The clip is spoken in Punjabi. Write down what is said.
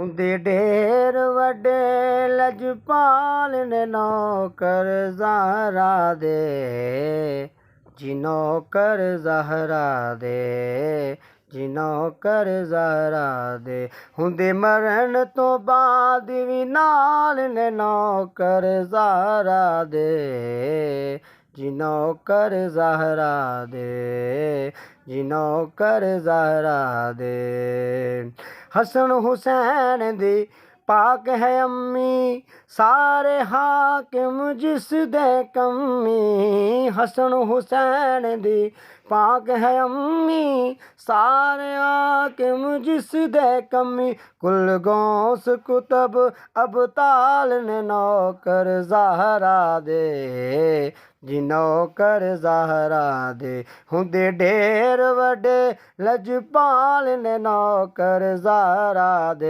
ਹੁੰਦੇ ਢੇਰ ਵੱਡੇ ਲਜਪਾਲ ਨੇ ਨੌਕਰ ਜ਼ਾਹਰਾ ਦੇ, ਜੀ ਨੌਕਰ ਜ਼ਾਹਰਾ ਦੇ, ਜੀ ਨੌਕਰ ਜ਼ਾਹਰਾ ਦੇ। ਹੁੰਦੇ ਮਰਨ ਤੋਂ ਬਾਅਦ ਵੀ ਨਾਲ ਨੇ ਨੌਕਰ ਜ਼ਾਹਰਾ ਦੇ, ਜੀ ਨੌਕਰ ਜ਼ਾਹਰਾ ਦੇ, ਜੀ ਨੌਕਰ ਜ਼ਾਹਰਾ ਦੇ। ਹਸਨ ਹੁਸੈਨ ਦੀ ਪਾਕ ਹੈ ਅੰਮੀ, ਸਾਰੇ ਹਾਕਿਮ ਜਿਸ ਦੇ ਕਮੀ। ਹਸਨ ਹੁਸੈਨ ਦੀ ਪਾਕ ਹੈ ਅੰਮੀ, ਸਾਰੇ ਹਾਕਿਮ ਜਿਸ ਦੇ ਕਮੀ। ਕੁਲ ਗੌਸ ਕੁਤਬ ਅਬਤਾਲ ਨੇ ਨੌਕਰ ਜ਼ਾਹਰਾ ਦੇ, ਜੀ ਨੌਕਰ ਜ਼ਾਹਰਾ ਦੇ। ਹੁੰਦੇ ਢੇਰ ਵੱਡੇ ਲਜਪਾਲ ਨੇ ਨੌਕਰ ਜ਼ਾਹਰਾ ਦੇ।